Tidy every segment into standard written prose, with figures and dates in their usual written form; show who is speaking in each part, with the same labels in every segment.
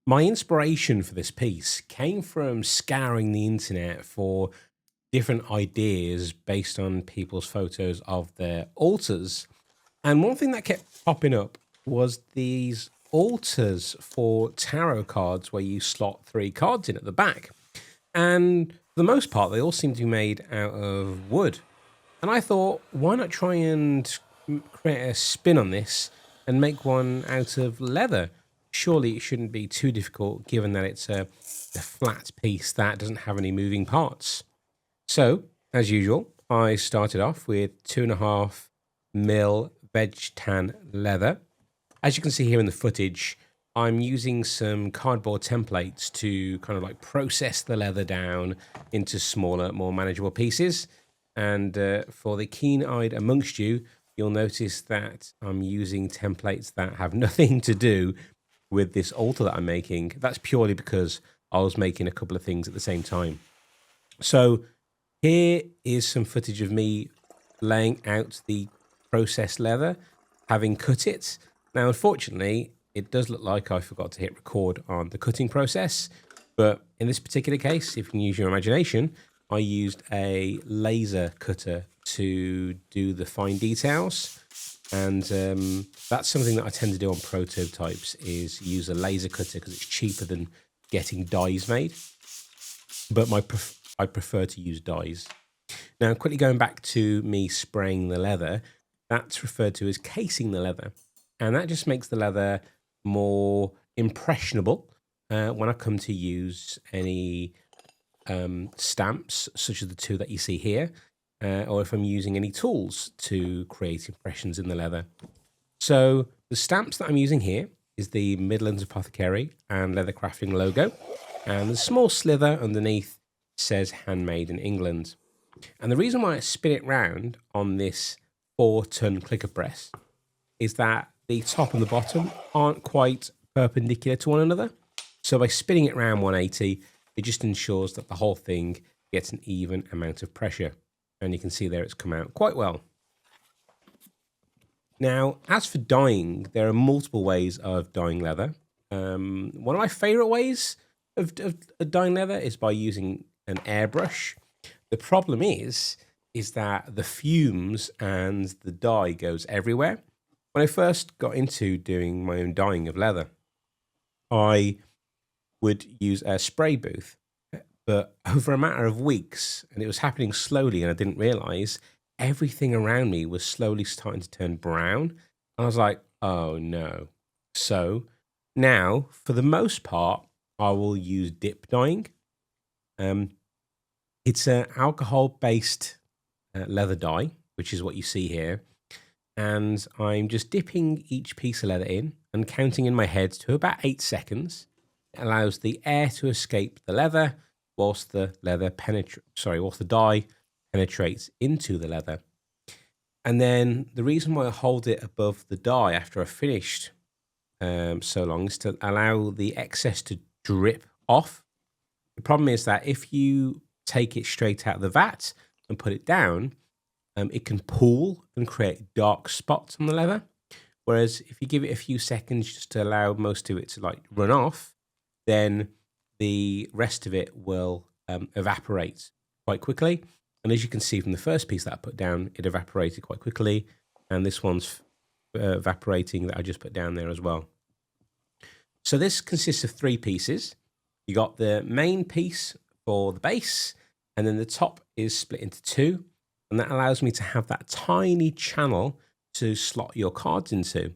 Speaker 1: My inspiration for this piece came from scouring the internet for different ideas based on people's photos of their altars. And one thing that kept popping up was these altars for tarot cards where you slot 3 cards in at the back. And for the most part, they all seem to be made out of wood. And I thought, why not try and create a spin on this and make one out of leather? Surely it shouldn't be too difficult given that it's a flat piece that doesn't have any moving parts. So, as usual, I started off with 2.5mm veg tan leather. As you can see here in the footage, I'm using some cardboard templates to kind of like process the leather down into smaller, more manageable pieces. And for the keen-eyed amongst you, you'll notice that I'm using templates that have nothing to do with this altar that I'm making. That's purely because I was making a couple of things at the same time. So here is some footage of me laying out the processed leather, having cut it. Now, unfortunately, it does look like I forgot to hit record on the cutting process. But in this particular case, if you can use your imagination, I used a laser cutter to do the fine details. And that's something that I tend to do on prototypes, is use a laser cutter because it's cheaper than getting dies made. But I prefer to use dies. Now, quickly going back to me spraying the leather, that's referred to as casing the leather. And that just makes the leather more impressionable when I come to use any stamps, such as the 2 that you see here, or if I'm using any tools to create impressions in the leather. So the stamps that I'm using here is the Midlands Apothecary and Leather Crafting logo, and the small slither underneath says handmade in England. And the reason why I spin it round on this 4-ton clicker press is that the top and the bottom aren't quite perpendicular to one another. So by spinning it around 180, it just ensures that the whole thing gets an even amount of pressure. And you can see there it's come out quite well. Now, as for dyeing, there are multiple ways of dyeing leather. One of my favorite ways of dyeing leather is by using an airbrush. The problem is that the fumes and the dye goes everywhere. When I first got into doing my own dyeing of leather, I would use a spray booth, but over a matter of weeks, and it was happening slowly and I didn't realize, everything around me was slowly starting to turn brown. And I was like, oh no. So now, for the most part, I will use dip dyeing. It's an alcohol-based leather dye, which is what you see here. And I'm just dipping each piece of leather in and counting in my head to about 8 seconds. It allows the air to escape the leather whilst the dye penetrates into the leather. And then the reason why I hold it above the dye after I've finished so long is to allow the excess to drip off. The problem is that if you take it straight out of the vat and put it down, it can pool and create dark spots on the leather. Whereas if you give it a few seconds just to allow most of it to like run off, then the rest of it will evaporate quite quickly. And as you can see from the first piece that I put down, it evaporated quite quickly. And this one's evaporating that I just put down there as well. So this consists of 3 pieces. You got the main piece for the base, and then the top is split into 2. And that allows me to have that tiny channel to slot your cards into.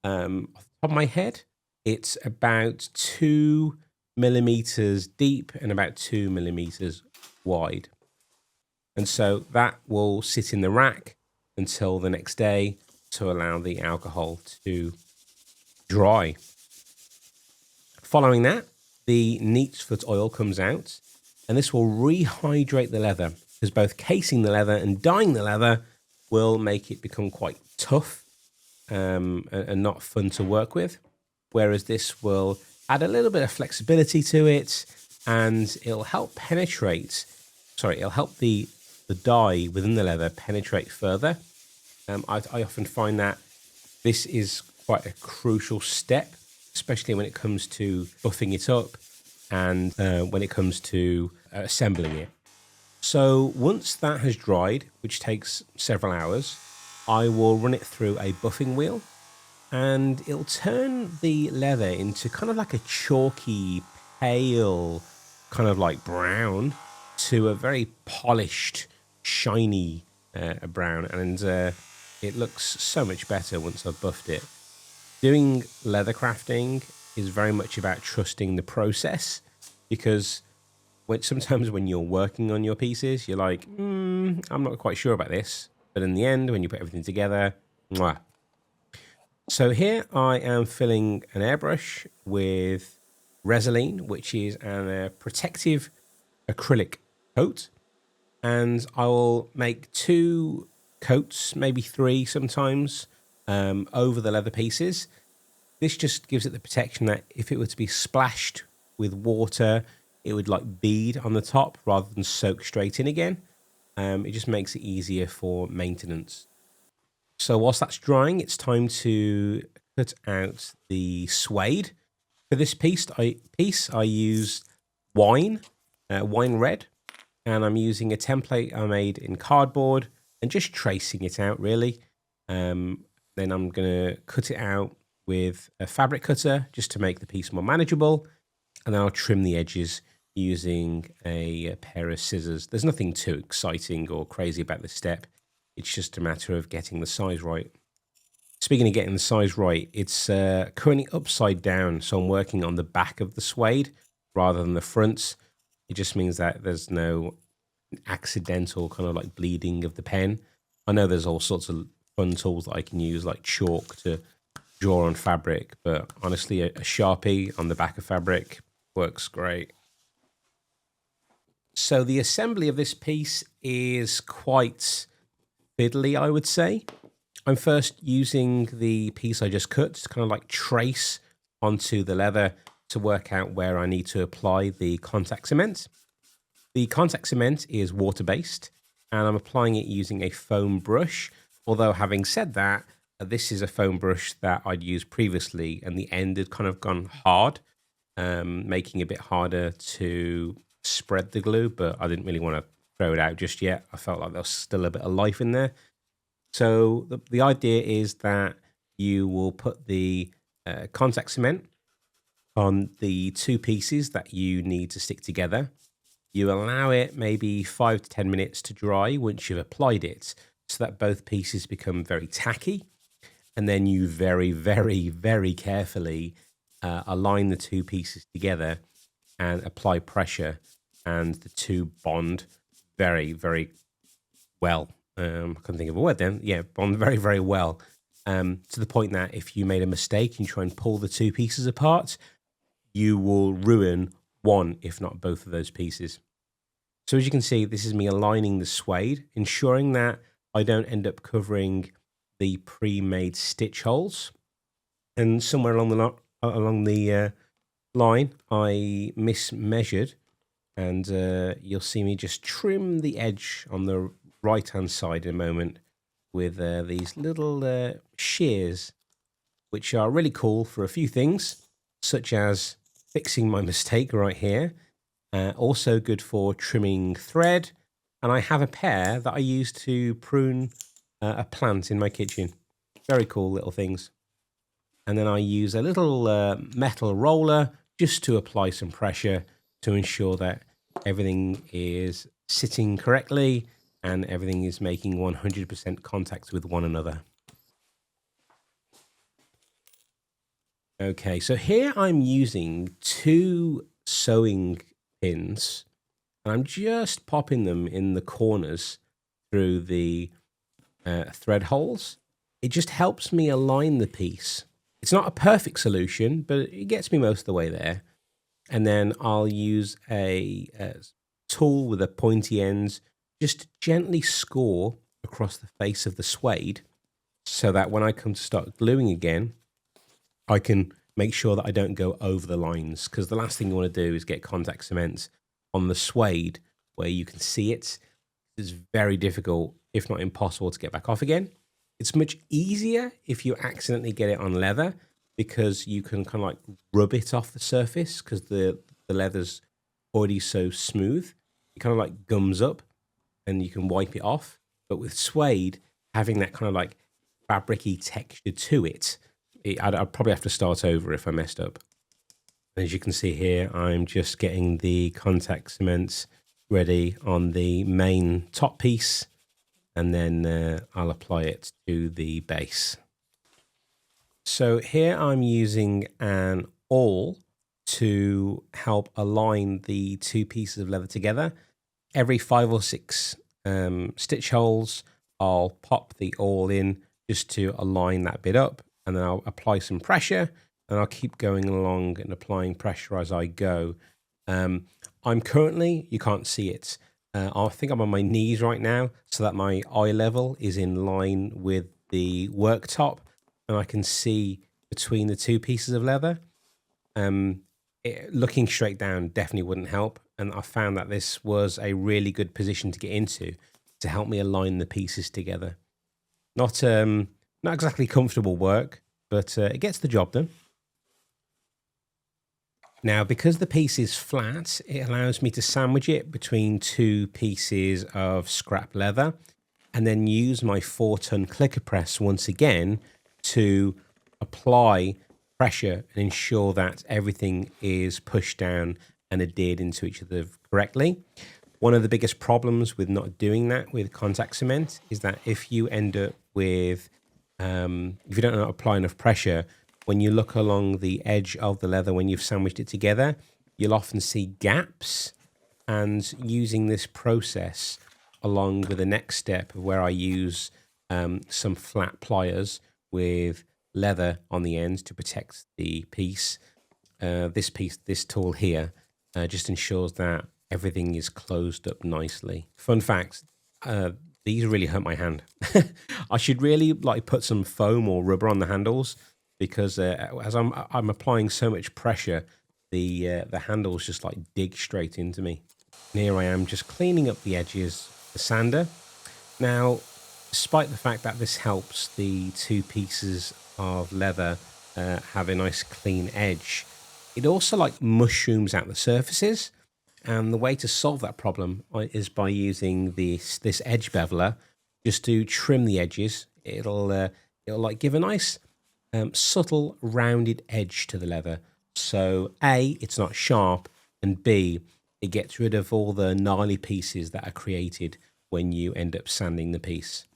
Speaker 1: Off the top of my head, it's about 2 millimeters deep and about 2 millimeters wide. And so that will sit in the rack until the next day to allow the alcohol to dry. Following that, the neatsfoot oil comes out, and this will rehydrate the leather, because both casing the leather and dyeing the leather will make it become quite tough and not fun to work with. Whereas this will add a little bit of flexibility to it, and it'll help it'll help the dye within the leather penetrate further. I often find that this is quite a crucial step especially when it comes to buffing it up and when it comes to assembling it. So once that has dried, which takes several hours, I will run it through a buffing wheel, and it'll turn the leather into kind of like a chalky, pale, kind of like brown to a very polished, shiny brown. And it looks so much better once I've buffed it. Doing leather crafting is very much about trusting the process, because sometimes when you're working on your pieces, you're like, I'm not quite sure about this. But in the end, when you put everything together, mwah. So here I am filling an airbrush with Resolene, which is a protective acrylic coat. And I will make 2 coats, maybe 3 sometimes, over the leather pieces. This just gives it the protection that if it were to be splashed with water, it would like bead on the top rather than soak straight in again. It just makes it easier for maintenance. So whilst that's drying, it's time to cut out the suede. For this piece, I used wine red, and I'm using a template I made in cardboard and just tracing it out really. Then I'm going to cut it out with a fabric cutter just to make the piece more manageable, and then I'll trim the edges using a pair of scissors. There's nothing too exciting or crazy about this step. It's just a matter of getting the size right. Speaking of getting the size right, it's currently upside down, so I'm working on the back of the suede rather than the front. It just means that there's no accidental kind of like bleeding of the pen. I know there's all sorts of fun tools that I can use, like chalk, to draw on fabric, but honestly, a Sharpie on the back of fabric works great. So the assembly of this piece is quite fiddly, I would say. I'm first using the piece I just cut to kind of like trace onto the leather to work out where I need to apply the contact cement. The contact cement is water-based, and I'm applying it using a foam brush. Although having said that, this is a foam brush that I'd used previously, and the end had kind of gone hard, making it a bit harder to spread the glue, but I didn't really want to throw it out just yet. I felt like there was still a bit of life in there. So the idea is that you will put the contact cement on the 2 pieces that you need to stick together. You allow it maybe 5 to 10 minutes to dry once you've applied it, so that both pieces become very tacky. And then you very, very, very carefully align the 2 pieces together and apply pressure, and the 2 bond very, very well. I couldn't think of a word then. Yeah, bond very, very well. To the point that if you made a mistake and you try and pull the 2 pieces apart, you will ruin one, if not both of those pieces. So as you can see, this is me aligning the suede, ensuring that I don't end up covering the pre-made stitch holes. And somewhere along the line, I mismeasured, and you'll see me just trim the edge on the right-hand side in a moment with these little shears, which are really cool for a few things, such as fixing my mistake right here. Also good for trimming thread. And I have a pair that I use to prune a plant in my kitchen. Very cool little things. And then I use a little metal roller just to apply some pressure to ensure that everything is sitting correctly and everything is making 100% contact with one another. Okay, so here I'm using 2 sewing pins, and I'm just popping them in the corners through the thread holes. It just helps me align the piece. It's not a perfect solution, but it gets me most of the way there. And then I'll use a tool with a pointy end just to gently score across the face of the suede, so that when I come to start gluing again, I can make sure that I don't go over the lines, because the last thing you want to do is get contact cement on the suede where you can see it. It's very difficult, if not impossible, to get back off again. It's much easier if you accidentally get it on leather, because you can kind of like rub it off the surface because the leather's already so smooth. It kind of like gums up and you can wipe it off. But with suede, having that kind of like fabricy texture to it, I'd probably have to start over if I messed up. As you can see here, I'm just getting the contact cement ready on the main top piece, and then I'll apply it to the base. So here I'm using an awl to help align the two pieces of leather together. Every 5 or 6 stitch holes, I'll pop the awl in just to align that bit up, and then I'll apply some pressure, and I'll keep going along and applying pressure as I go. I'm currently, you can't see it, I think I'm on my knees right now so that my eye level is in line with the worktop, and I can see between the two pieces of leather. Looking straight down definitely wouldn't help, and I found that this was a really good position to get into to help me align the pieces together. Not exactly comfortable work, but it gets the job done. Now, because the piece is flat, it allows me to sandwich it between 2 pieces of scrap leather and then use my 4-ton clicker press once again to apply pressure and ensure that everything is pushed down and adhered into each other correctly. One of the biggest problems with not doing that with contact cement is that if you end up with, if you don't apply enough pressure, when you look along the edge of the leather when you've sandwiched it together, you'll often see gaps. And using this process along with the next step of where I use some flat pliers with leather on the end to protect the piece, this tool here just ensures that everything is closed up nicely. Fun fact, these really hurt my hand. I should really like put some foam or rubber on the handles, because as I'm applying so much pressure, the handles just like dig straight into me. And here I am just cleaning up the edges with the sander. Now, despite the fact that this helps the 2 pieces of leather have a nice clean edge, it also like mushrooms out the surfaces. And the way to solve that problem is by using this edge beveler just to trim the edges. It'll like give a nice subtle rounded edge to the leather. So A, it's not sharp, and B, it gets rid of all the gnarly pieces that are created when you end up sanding the piece.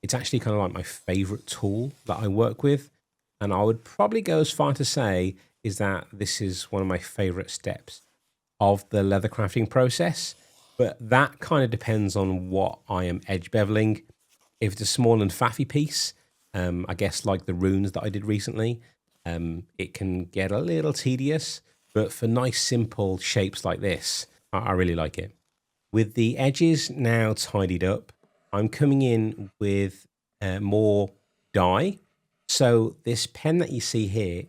Speaker 1: It's actually kind of like my favorite tool that I work with, and I would probably go as far to say is that this is one of my favorite steps of the leather crafting process. But that kind of depends on what I am edge beveling. If it's a small and faffy piece, I guess like the runes that I did recently, it can get a little tedious, but for nice simple shapes like this, I really like it. With the edges now tidied up, I'm coming in with more dye. So this pen that you see here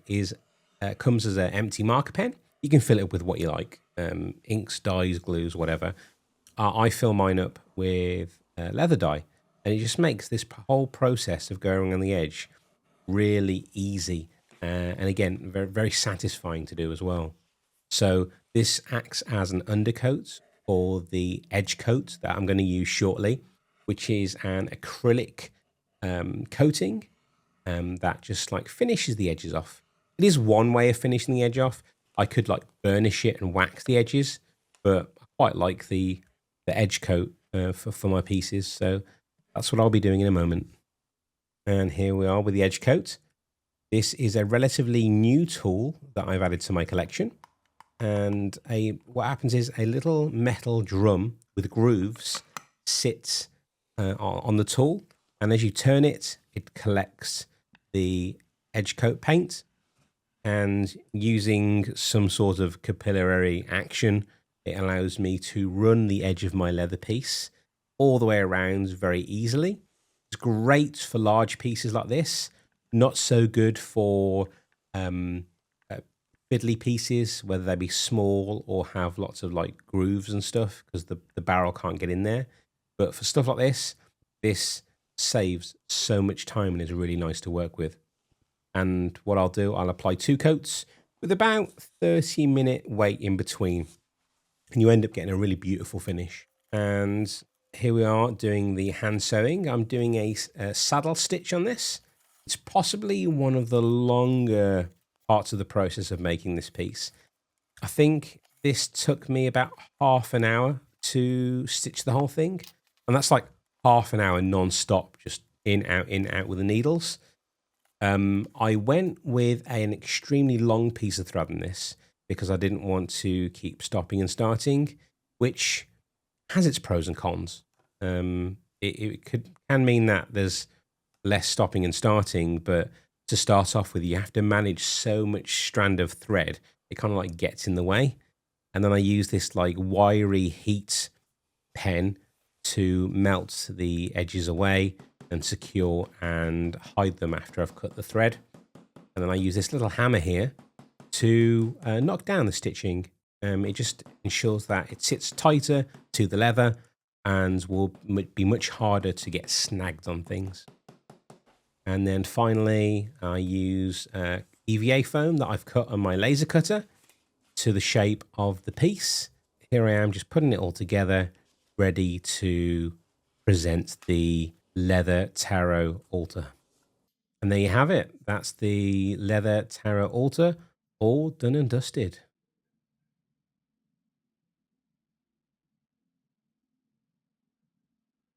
Speaker 1: comes as an empty marker pen. You can fill it up with what you like, inks, dyes, glues, whatever. I fill mine up with leather dye, and it just makes this whole process of going on the edge really easy, and again, very, very satisfying to do as well. So this acts as an undercoat for the edge coat that I'm going to use shortly, which is an acrylic coating that just like finishes the edges off. It is one way of finishing the edge off. I could like burnish it and wax the edges, but I quite like the edge coat for my pieces. So that's what I'll be doing in a moment. And here we are with the edge coat. This is a relatively new tool that I've added to my collection. And what happens is a little metal drum with grooves sits on the tool. And as you turn it, it collects the edge coat paint. And using some sort of capillary action, it allows me to run the edge of my leather piece all the way around very easily. It's great for large pieces like this. Not so good for fiddly pieces, whether they be small or have lots of like grooves and stuff, because the barrel can't get in there. But for stuff like this saves so much time and is really nice to work with. And what I'll do, I'll apply 2 coats with about 30-minute wait in between. And you end up getting a really beautiful finish. And here we are doing the hand sewing. I'm doing a saddle stitch on this. It's possibly one of the longer parts of the process of making this piece. I think this took me about half an hour to stitch the whole thing. And that's like half an hour non-stop, just in, out with the needles. I went with an extremely long piece of thread in this because I didn't want to keep stopping and starting, which has its pros and cons. It can mean that there's less stopping and starting, but to start off with, you have to manage so much strand of thread, it kind of like gets in the way. And then I use this like wiry heat pen to melt the edges away and secure and hide them after I've cut the thread. And then I use this little hammer here to knock down the stitching. It just ensures that it sits tighter to the leather and will be much harder to get snagged on things. And then finally, I use EVA foam that I've cut on my laser cutter to the shape of the piece. Here I am just putting it all together, ready to present the leather tarot altar. And there you have it. That's the leather tarot altar, all done and dusted.